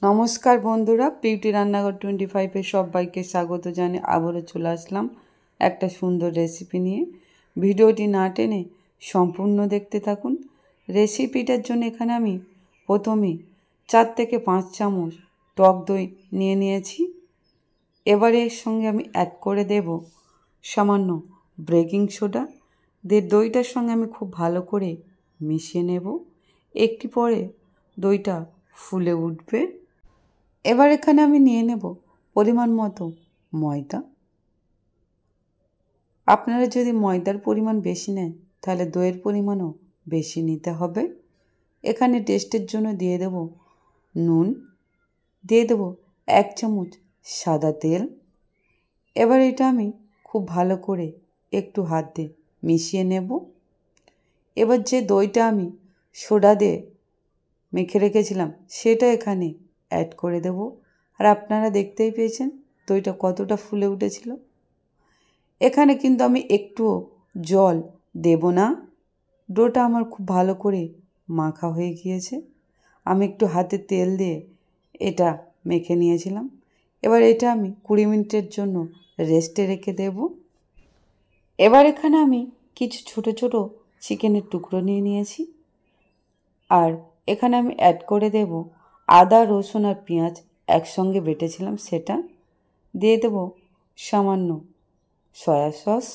নমস্কার বন্ধুরা, বিউটি রান্নাঘর 25-এ সবাইকে স্বাগত জানিয়ে আবারও চলে আসলাম একটা সুন্দর রেসিপি নিয়ে। ভিডিওটি না টেনে সম্পূর্ণ দেখতে থাকুন। রেসিপিটার জন্য এখানে আমি প্রথমে 4 থেকে 5 চামচ টক দই নিয়েছি। এবারে এর সঙ্গে আমি অ্যাড করে দেব সামান্য বেকিং সোডা। দইটার সঙ্গে আমি খুব ভালো করে মিশিয়ে নেব। একটু পরে দইটা ফুলে উঠবে। এবার এখানে আমি নিয়ে নেব পরিমাণ মতো ময়দা। আপনারা যদি ময়দার পরিমাণ বেশি নেন তাহলে দইয়ের পরিমাণও বেশি নিতে হবে। এখানে টেস্টের জন্য দিয়ে দেব নুন, দিয়ে দেব 1 চামচ সাদা তেল। এবার এটা আমি খুব ভালো করে একটু হাত দিয়ে মিশিয়ে নেব। এবার যে দইটা আমি সোডা দিয়ে মেখে রেখেছিলাম সেটা এখানে অ্যাড করে দেব। আর আপনারা দেখতেই পেয়েছেন দইটা কতটা ফুলে উঠেছিল। এখানে কিন্তু আমি একটুও জল দেব না। ডোটা আমার খুব ভালো করে মাখা হয়ে গিয়েছে। আমি একটু হাতে তেল দিয়ে এটা মেখে নিয়েছিলাম। এবার এটা আমি 20 মিনিটের জন্য রেস্টে রেখে দেব। এবার এখানে আমি কিছু ছোট ছোট চিকেনের টুকরো নিয়েছি। আর এখানে আমি অ্যাড করে দেব আদা, রসুন আর পেঁয়াজ একসঙ্গে বেটেছিলাম সেটা। দিয়ে দেব সামান্য সয়া সস,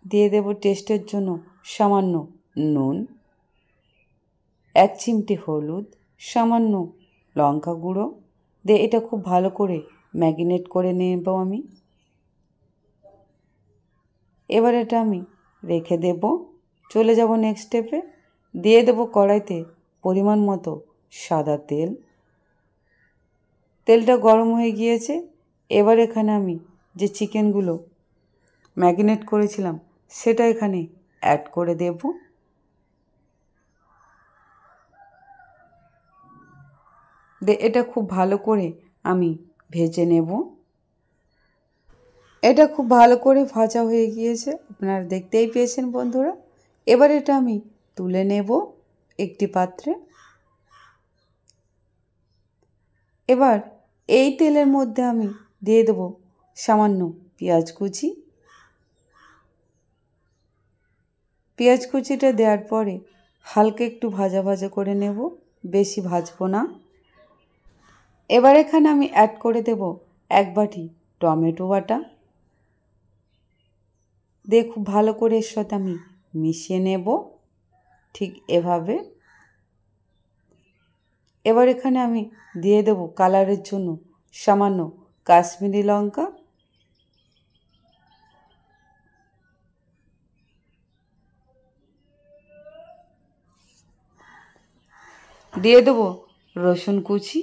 দিয়ে দেব টেস্টের জন্য সামান্য নুন, 1 চিমটি হলুদ, সামান্য লঙ্কা গুঁড়ো দিয়ে এটা খুব ভালো করে ম্যারিনেট করে নেব আমি। এবার এটা আমি রেখে দেব। চলে যাব নেক্সট স্টেপে। দিয়ে দেব কড়াইতে পরিমাণ মতো সাদা তেল। তেলটা গরম হয়ে গিয়েছে। এবার এখানে আমি যে চিকেনগুলো ম্যারিনেট করেছিলাম সেটা এখানে অ্যাড করে দেব। এটা খুব ভালো করে আমি ভেজে নেব। এটা খুব ভালো করে ভাজা হয়ে গিয়েছে, আপনারা দেখতেই পেয়েছেন বন্ধুরা। এবার এটা আমি তুলে নেব একটি পাত্রে। এবার এই তেলের মধ্যে আমি দিয়ে দেব সামান্য পেঁয়াজ কুচি। পেঁয়াজ কুচিটা দেওয়ার পরে হালকা একটু ভাজা ভাজা করে নেব, বেশি ভাজবো না। এবার এখানে আমি অ্যাড করে দেব 1 বাটি টমেটো বাটা। দিয়ে খুব ভালো করে এর সাথে আমি মিশিয়ে নেব ঠিক এভাবে। এবার এখানে আমি দিয়ে দেব কালারের জন্য সামান্য কাশ্মীরি লঙ্কা। দিয়ে দেব রসুন কুচি।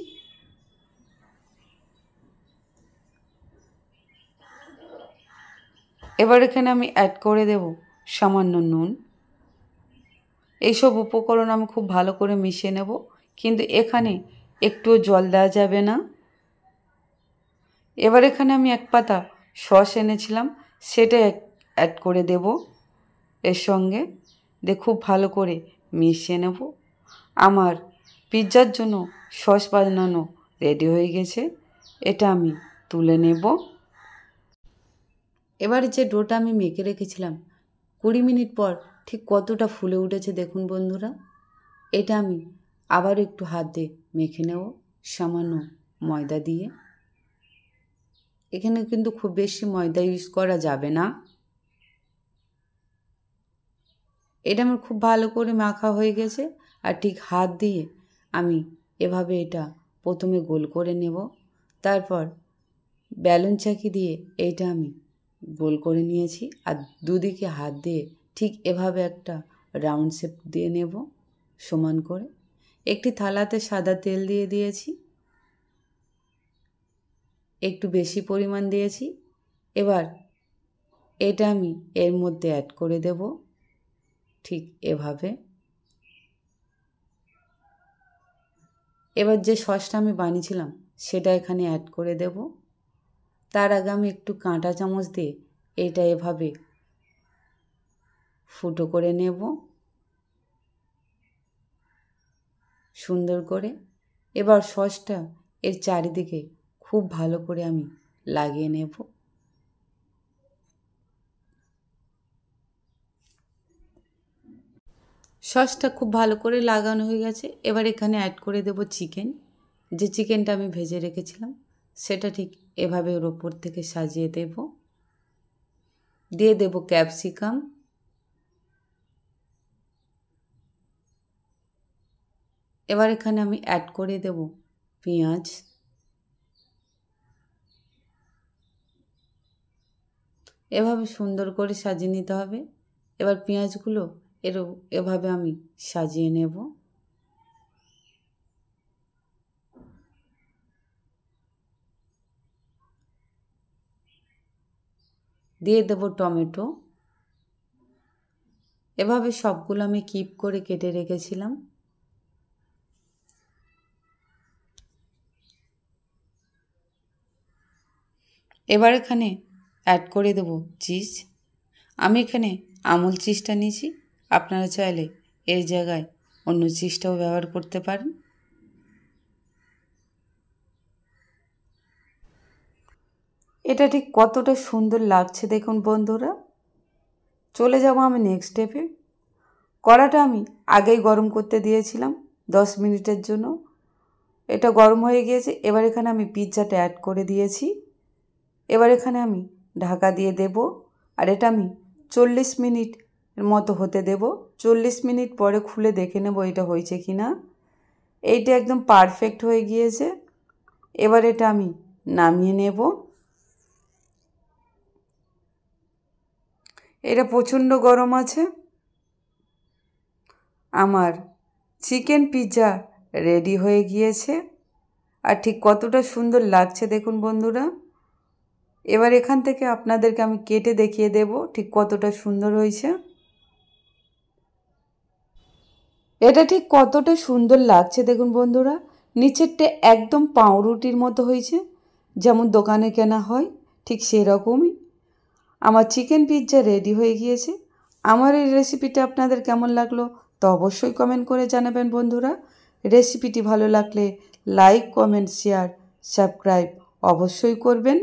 এবার এখানে আমি অ্যাড করে দেব সামান্য নুন। এইসব উপকরণ আমি খুব ভালো করে মিশিয়ে নেব, কিন্তু এখানে একটুও জল দেওয়া যাবে না। এবার এখানে আমি 1 পাতা সস এনেছিলাম সেটা অ্যাড করে দেব এর সঙ্গে। দিয়ে খুব ভালো করে মিশিয়ে নেব। আমার পিৎজার জন্য সস বানানো রেডি হয়ে গেছে। এটা আমি তুলে নেব। এবার যে ডোটা আমি মেখে রেখেছিলাম 20 মিনিট পর ঠিক কতটা ফুলে উঠেছে দেখুন বন্ধুরা। এটা আমি আবার একটু হাত দিয়ে মেখে নেব সামান্য ময়দা দিয়ে। এখানে কিন্তু খুব বেশি ময়দা ইউজ করা যাবে না। এটা আমার খুব ভালো করে মাখা হয়ে গেছে। আর ঠিক হাত দিয়ে আমি এভাবে এটা প্রথমে গোল করে নেব। তারপর বেলুন চাকি দিয়ে এইটা আমি গোল করে নিয়েছি। আর দুদিকে হাত দিয়ে ঠিক এভাবে একটা রাউন্ড শেপ দিয়ে নেব সমান করে। একটি থালাতে সাদা তেল দিয়ে দিয়েছি, একটু বেশি পরিমাণ দিয়েছি। এবার এটা আমি এর মধ্যে অ্যাড করে দেব ঠিক এভাবে। এবার যে সসটা আমি বানিয়েছিলাম সেটা এখানে অ্যাড করে দেব। তার আগে আমি একটু কাঁটা চামচ দিয়ে এটা এভাবে ফুটো করে নেব সুন্দর করে। এবার সসটা এর চারিদিকে খুব ভালো করে আমি লাগিয়ে নেব। সসটা খুব ভালো করে লাগানো হয়ে গেছে। এবার এখানে অ্যাড করে দেব চিকেন। যে চিকেনটা আমি ভেজে রেখেছিলাম সেটা ঠিক এভাবে ওর ওপর থেকে সাজিয়ে দেব। দিয়ে দেব ক্যাপসিকাম, এবার এখানে আমি অ্যাড করে দেব পেঁয়াজ, এভাবে সুন্দর করে সাজিয়ে নিতে হবে। এবার পেঁয়াজগুলো এভাবে আমি সাজিয়ে নেব। দিয়ে দেব টমেটো, এভাবে সবগুলো আমি কিপ করে কেটে রেখেছিলাম। এবার এখানে অ্যাড করে দেব চিজ। আমি এখানে আমুল চিজটা নিয়েছি, আপনারা চাইলে এর জায়গায় অন্য চিজটাও ব্যবহার করতে পারেন। এটা ঠিক কতটা সুন্দর লাগছে দেখুন বন্ধুরা। চলে যাব আমি নেক্সট স্টেপে। কড়াটা আমি আগেই গরম করতে দিয়েছিলাম 10 মিনিটের জন্য। এটা গরম হয়ে গিয়েছে। এবার এখানে আমি পিৎজাটা অ্যাড করে দিয়েছি। এবার এখানে আমি ঢাকা দিয়ে দেব, আর এটা আমি 40 মিনিটের মতো হতে দেব। 40 মিনিট পরে খুলে দেখে নেব এটা হয়েছে কি না। এইটা একদম পারফেক্ট হয়ে গিয়েছে। এবার এটা আমি নামিয়ে নেব। এটা প্রচণ্ড গরম আছে। আমার চিকেন পিৎজা রেডি হয়ে গিয়েছে, আর ঠিক কতটা সুন্দর লাগছে দেখুন বন্ধুরা। এবার এখান থেকে আপনাদেরকে আমি কেটে দেখিয়ে দেব ঠিক কতটা সুন্দর হয়েছে। এটা ঠিক কতটা সুন্দর লাগছে দেখুন বন্ধুরা। নিচেরটা একদম পাউরুটির মতো হয়েছে, যেমন দোকানে কেনা হয় ঠিক সেরকমই। আমার চিকেন পিৎজা রেডি হয়ে গিয়েছে। আমার এই রেসিপিটা আপনাদের কেমন লাগলো তা অবশ্যই কমেন্ট করে জানাবেন বন্ধুরা। রেসিপিটি ভালো লাগলে লাইক, কমেন্ট, শেয়ার, সাবস্ক্রাইব অবশ্যই করবেন।